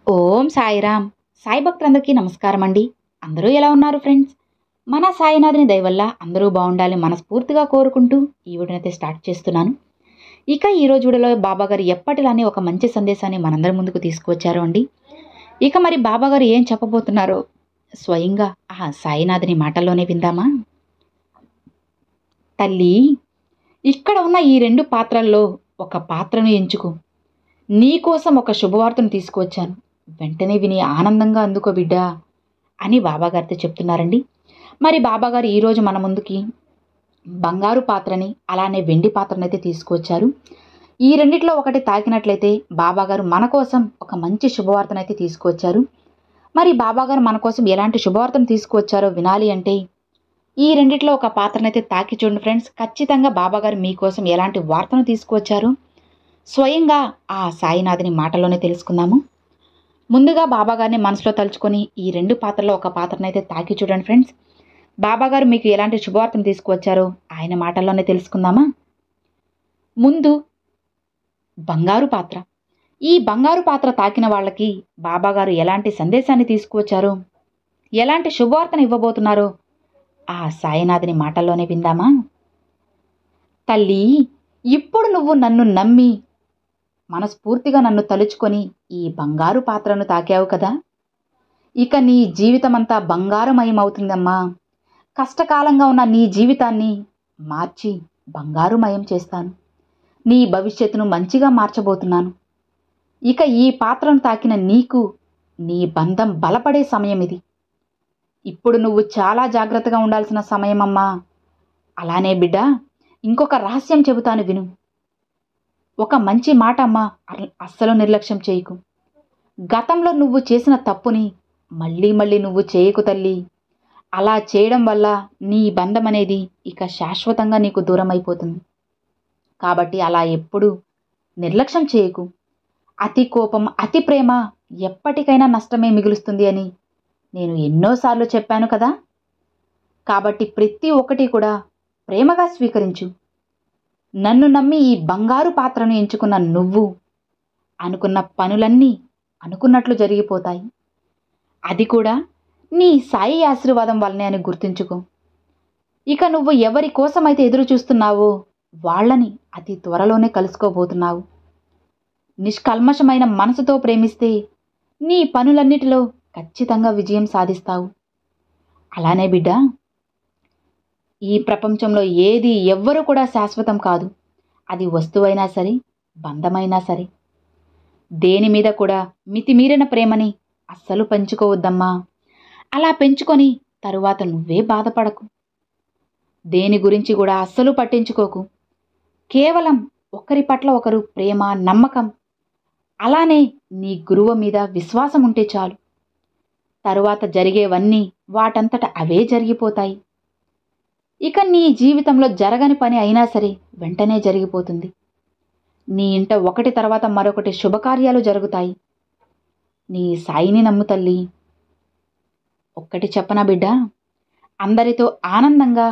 ఓం సాయిరామ్. సాయి భక్తులందరికీ నమస్కారం అండి. అందరూ ఎలా ఉన్నారు ఫ్రెండ్స్? మన సాయినాథుని దయ వల్ల అందరూ బాగుండాలని మనస్ఫూర్తిగా కోరుకుంటూ ఈ వీడియోనైతే స్టార్ట్ చేస్తున్నాను. ఇక ఈరోజు వీడియోలో బాబాగారు ఎప్పటిలానే ఒక మంచి సందేశాన్ని మనందరి ముందుకు తీసుకువచ్చారు అండి. ఇక మరి బాబాగారు ఏం చెప్పబోతున్నారో స్వయంగా ఆ సాయినాథుని మాటల్లోనే విందామా? తల్లి, ఇక్కడ ఉన్న ఈ 2 పాత్రల్లో ఒక పాత్రను ఎంచుకో. నీకోసం ఒక శుభవార్తను తీసుకువచ్చాను. వెంటనే విని ఆనందంగా అందుకో బిడ్డా అని బాబాగారితో చెప్తున్నారండి. మరి బాబాగారు ఈరోజు మన ముందుకి బంగారు పాత్రని అలానే వెండి పాత్రనైతే తీసుకువచ్చారు. ఈ రెండిట్లో ఒకటి తాకినట్లయితే బాబాగారు మన కోసం ఒక మంచి శుభవార్తనైతే తీసుకువచ్చారు. మరి బాబాగారు మన కోసం ఎలాంటి శుభవార్తను తీసుకువచ్చారో వినాలి అంటే ఈ రెండిట్లో ఒక పాత్రనైతే తాకి చూడండి ఫ్రెండ్స్. ఖచ్చితంగా బాబాగారు మీకోసం ఎలాంటి వార్తను తీసుకువచ్చారు స్వయంగా ఆ సాయినాథుని మాటల్లోనే తెలుసుకుందాము. ముందుగా బాబాగారిని మనసులో తలుచుకొని ఈ 2 పాత్రలో ఒక పాత్రనైతే తాకి చూడండి ఫ్రెండ్స్. బాబాగారు మీకు ఎలాంటి శుభవార్తను తీసుకువచ్చారో ఆయన మాటల్లోనే తెలుసుకుందామా? ముందు బంగారు పాత్ర. ఈ బంగారు పాత్ర తాకిన వాళ్ళకి బాబాగారు ఎలాంటి సందేశాన్ని తీసుకువచ్చారో, ఎలాంటి శుభవార్తను ఇవ్వబోతున్నారో ఆ సాయినాథుని మాటల్లోనే విందామా? తల్లి, ఇప్పుడు నువ్వు నన్ను నమ్మి మనస్ఫూర్తిగా నన్ను తలుచుకొని ఈ బంగారు పాత్రను తాకావు కదా. ఇక నీ జీవితమంతా బంగారుమయమవుతుందమ్మా. కష్టకాలంగా ఉన్న నీ జీవితాన్ని మార్చి బంగారుమయం చేస్తాను. నీ భవిష్యత్తును మంచిగా మార్చబోతున్నాను. ఇక ఈ పాత్రను తాకిన నీకు నీ బంధం బలపడే సమయం ఇది. ఇప్పుడు నువ్వు చాలా జాగ్రత్తగా ఉండాల్సిన సమయమమ్మా. అలానే బిడ్డ, ఇంకొక రహస్యం చెబుతాను విను. ఒక మంచి మాట అమ్మా, అస్సలు నిర్లక్ష్యం చేయకు. గతంలో నువ్వు చేసిన తప్పుని మళ్ళీ మళ్ళీ నువ్వు చేయకు తల్లి. అలా చేయడం వల్ల నీ బంధం అనేది ఇక శాశ్వతంగా నీకు దూరం అయిపోతుంది. కాబట్టి అలా ఎప్పుడూ నిర్లక్ష్యం చేయకు. అతి కోపం, అతి ప్రేమ ఎప్పటికైనా నష్టమే మిగులుస్తుంది అని నేను ఎన్నోసార్లు చెప్పాను కదా. కాబట్టి ప్రతి ఒక్కటి కూడా ప్రేమగా స్వీకరించు. నన్ను నమ్మి ఈ బంగారు పాత్రను ఎంచుకున్న నువ్వు అనుకున్న పనులన్నీ అనుకున్నట్లు జరిగిపోతాయి. అది కూడా నీ సాయి ఆశీర్వాదం వల్లనే అని గుర్తుంచుకో. ఇక నువ్వు ఎవరి కోసమైతే ఎదురు చూస్తున్నావో వాళ్ళని అతి త్వరలోనే కలుసుకోబోతున్నావు. నిష్కల్మషమైన మనసుతో ప్రేమిస్తే నీ పనులన్నిటిలో ఖచ్చితంగా విజయం సాధిస్తావు. అలానే బిడ్డ, ఈ ప్రపంచంలో ఏది ఎవ్వరూ కూడా శాశ్వతం కాదు. అది వస్తువైనా సరే, బంధమైనా సరే. దేని మీద కూడా మితిమీరిన ప్రేమని అస్సలు పెంచుకోవద్దమ్మా. అలా పెంచుకొని తరువాత నువ్వే బాధపడకు. దేని గురించి కూడా అస్సలు పట్టించుకోకు. కేవలం ఒకరి పట్ల ఒకరు ప్రేమ, నమ్మకం, అలానే నీ గురువు మీద విశ్వాసం ఉంటే చాలు. తరువాత జరిగేవన్నీ వాటంతట అవే జరిగిపోతాయి. ఇక నీ జీవితంలో జరగని పని అయినా సరే వెంటనే జరిగిపోతుంది. నీ ఇంట ఒకటి తర్వాత మరొకటి శుభకార్యాలు జరుగుతాయి. నీ సాయిని నమ్ము తల్లి. ఒక్కటి చెప్పనా బిడ్డ, అందరితో ఆనందంగా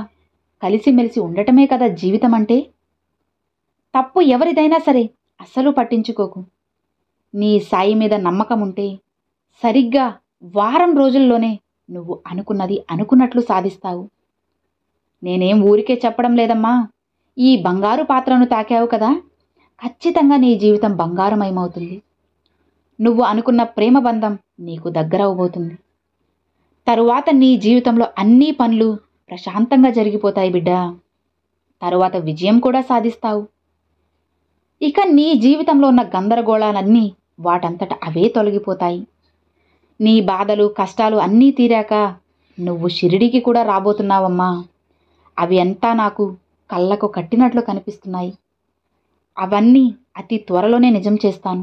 కలిసిమెలిసి ఉండటమే కదా జీవితం అంటే. తప్పు ఎవరిదైనా సరే అస్సలు పట్టించుకోకు. నీ సాయి మీద నమ్మకం ఉంటే సరిగ్గా వారం రోజుల్లోనే నువ్వు అనుకున్నది అనుకున్నట్లు సాధిస్తావు. నేనేం ఊరికే చెప్పడం లేదమ్మా. ఈ బంగారు పాత్రను తాకావు కదా, ఖచ్చితంగా నీ జీవితం బంగారమయమవుతుంది. నువ్వు అనుకున్న ప్రేమ బంధం నీకు దగ్గరవబోతుంది. తరువాత నీ జీవితంలో అన్ని పనులు ప్రశాంతంగా జరిగిపోతాయి బిడ్డ. తరువాత విజయం కూడా సాధిస్తావు. ఇక నీ జీవితంలో ఉన్న గందరగోళాలన్నీ వాటంతట అవే తొలగిపోతాయి. నీ బాధలు, కష్టాలు అన్నీ తీరాక నువ్వు షిరిడీకి కూడా రాబోతున్నావమ్మా. అవి అంతా నాకు కళ్ళకు కట్టినట్లు కనిపిస్తున్నాయి. అవన్నీ అతి త్వరలోనే నిజం చేస్తాను.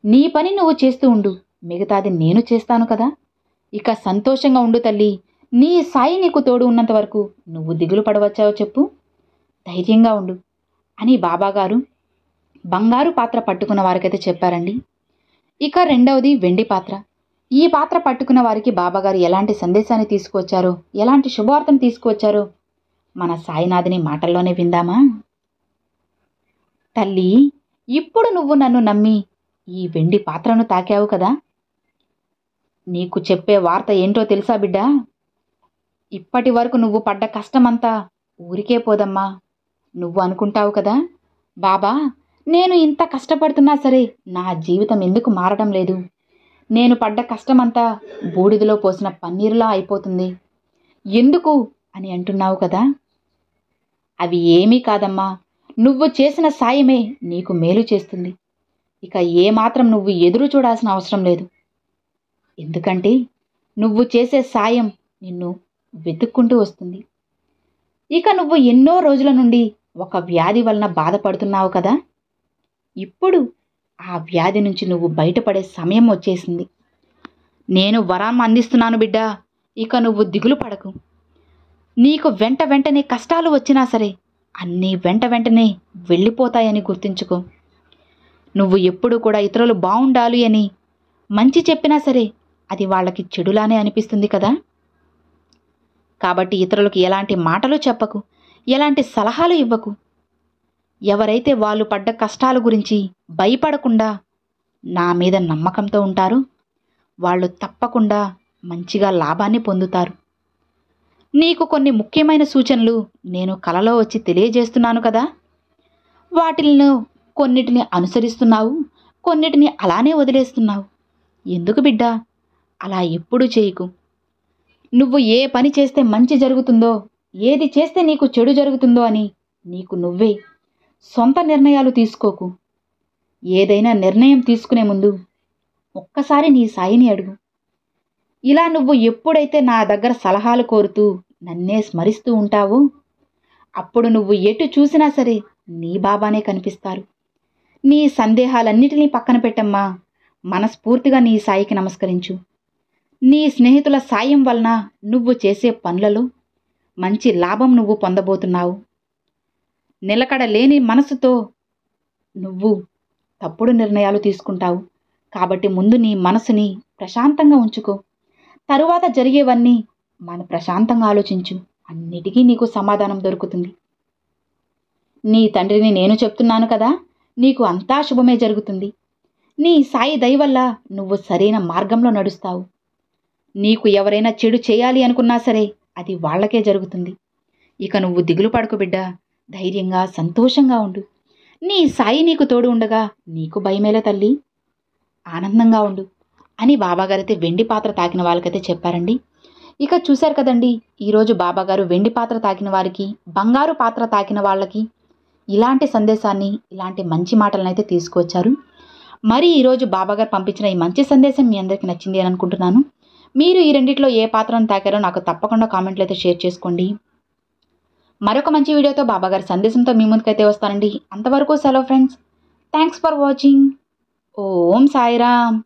నీ పని నువ్వు చేస్తూ ఉండు, మిగతాది నేను చేస్తాను కదా. ఇక సంతోషంగా ఉండు తల్లి. నీ సాయి నీకు తోడు ఉన్నంత వరకు నువ్వు దిగులు పడవచ్చావో చెప్పు. ధైర్యంగా ఉండు అని బాబాగారు బంగారు పాత్ర పట్టుకున్న వారికైతే చెప్పారండి. ఇక రెండవది వెండి పాత్ర. ఈ పాత్ర పట్టుకున్న వారికి బాబాగారు ఎలాంటి సందేశాన్ని తీసుకువచ్చారో, ఎలాంటి శుభవార్తను తీసుకువచ్చారో మన సాయినాథుని మాటల్లోనే విందామా? తల్లి, ఇప్పుడు నువ్వు నన్ను నమ్మి ఈ వెండి పాత్రను తాకావు కదా. నీకు చెప్పే వార్త ఏంటో తెలుసా బిడ్డా? ఇప్పటి వరకు నువ్వు పడ్డ కష్టమంతా ఊరికే పోదమ్మా. నువ్వు అనుకుంటావు కదా, బాబా నేను ఇంత కష్టపడుతున్నా సరే నా జీవితం ఎందుకు మారడం లేదు, నేను పడ్డ కష్టమంతా బూడిదలో పోసిన పన్నీరులా అయిపోతుంది ఎందుకు అని అంటున్నావు కదా. అవి ఏమీ కాదమ్మా, నువ్వు చేసిన సాయమే నీకు మేలు చేస్తుంది. ఇక ఏమాత్రం నువ్వు ఎదురు చూడాల్సిన అవసరం లేదు. ఎందుకంటే నువ్వు చేసే సాయం నిన్ను వెతుక్కుంటూ వస్తుంది. ఇక నువ్వు ఎన్నో రోజుల నుండి ఒక వ్యాధి వలన బాధపడుతున్నావు కదా. ఇప్పుడు ఆ వ్యాధి నుంచి నువ్వు బయటపడే సమయం వచ్చేసింది. నేను వరాన్ని అందిస్తున్నాను బిడ్డా. ఇక నువ్వు దిగులు పడకు. నీకు వెంటనే కష్టాలు వచ్చినా సరే అన్నీ వెంటనే వెళ్ళిపోతాయని గుర్తుంచుకో. నువ్వు ఎప్పుడు కూడా ఇతరులు బాగుండాలి అని మంచి చెప్పినా సరే అది వాళ్ళకి చెడులానే అనిపిస్తుంది కదా. కాబట్టి ఇతరులకు ఎలాంటి మాటలు చెప్పకు, ఎలాంటి సలహాలు ఇవ్వకు. ఎవరైతే వాళ్ళు పడ్డ కష్టాల గురించి భయపడకుండా నా మీద నమ్మకంతో ఉంటారో వాళ్ళు తప్పకుండా మంచిగా లాభాన్ని పొందుతారు. నీకు కొన్ని ముఖ్యమైన సూచనలు నేను కలలో వచ్చి తెలియజేస్తున్నాను కదా. వాటిల్లో కొన్నిటిని అనుసరిస్తున్నావు, కొన్నిటిని అలానే వదిలేస్తున్నావు. ఎందుకు బిడ్డా? అలా ఎప్పుడూ చేయకు. నువ్వు ఏ పని చేస్తే మంచి జరుగుతుందో, ఏది చేస్తే నీకు చెడు జరుగుతుందో అని నీకు నువ్వే సొంత నిర్ణయాలు తీసుకోకు. ఏదైనా నిర్ణయం తీసుకునే ముందు ఒక్కసారి నీ సాయిని అడుగు. ఇలా నువ్వు ఎప్పుడైతే నా దగ్గర సలహాలు కోరుతూ నన్నే స్మరిస్తూ ఉంటావో అప్పుడు నువ్వు ఎటు చూసినా సరే నీ బాబానే కనిపిస్తారు. నీ సందేహాలన్నిటినీ పక్కన పెట్టమ్మా. మనస్ఫూర్తిగా నీ సాయికి నమస్కరించు. నీ స్నేహితుల సాయం వలన నువ్వు చేసే పనులలో మంచి లాభం నువ్వు పొందబోతున్నావు. నిలకడ లేని మనసుతో నువ్వు తప్పుడు నిర్ణయాలు తీసుకుంటావు. కాబట్టి ముందు నీ మనసుని ప్రశాంతంగా ఉంచుకో. తరువాత జరిగేవన్నీ మన ప్రశాంతంగా ఆలోచించు. అన్నిటికీ నీకు సమాధానం దొరుకుతుంది. నీ తండ్రిని నేను చెప్తున్నాను కదా, నీకు అంతా శుభమే జరుగుతుంది. నీ సాయి దయ వల్ల నువ్వు సరైన మార్గంలో నడుస్తావు. నీకు ఎవరైనా చెడు చేయాలి అనుకున్నా సరే అది వాళ్లకే జరుగుతుంది. ఇక నువ్వు దిగులు పడకు బిడ్డా. ధైర్యంగా సంతోషంగా ఉండు. నీ సాయి నీకు తోడు ఉండగా నీకు భయమేలా తల్లి. ఆనందంగా ఉండు అని బాబాగారైతే వెండి పాత్ర తాకిన వాళ్ళకైతే చెప్పారండి. ఇక చూశారు కదండి, ఈరోజు బాబాగారు వెండి పాత్ర తాకిన వారికి, బంగారు పాత్ర తాకిన వాళ్ళకి ఇలాంటి సందేశాన్ని, ఇలాంటి మంచి మాటలను అయితే తీసుకువచ్చారు. మరి ఈరోజు బాబాగారు పంపించిన ఈ మంచి సందేశం మీ అందరికీ నచ్చింది అని అనుకుంటున్నాను. మీరు ఈ రెండిట్లో ఏ పాత్రను తాకారో నాకు తప్పకుండా కామెంట్లు అయితే షేర్ చేసుకోండి. మరొక మంచి వీడియోతో బాబాగారి సందేశంతో మీ ముందుకైతే వస్తానండి. అంతవరకు సెలవు ఫ్రెండ్స్. Thanks for watching. ఓం సాయిరామ్.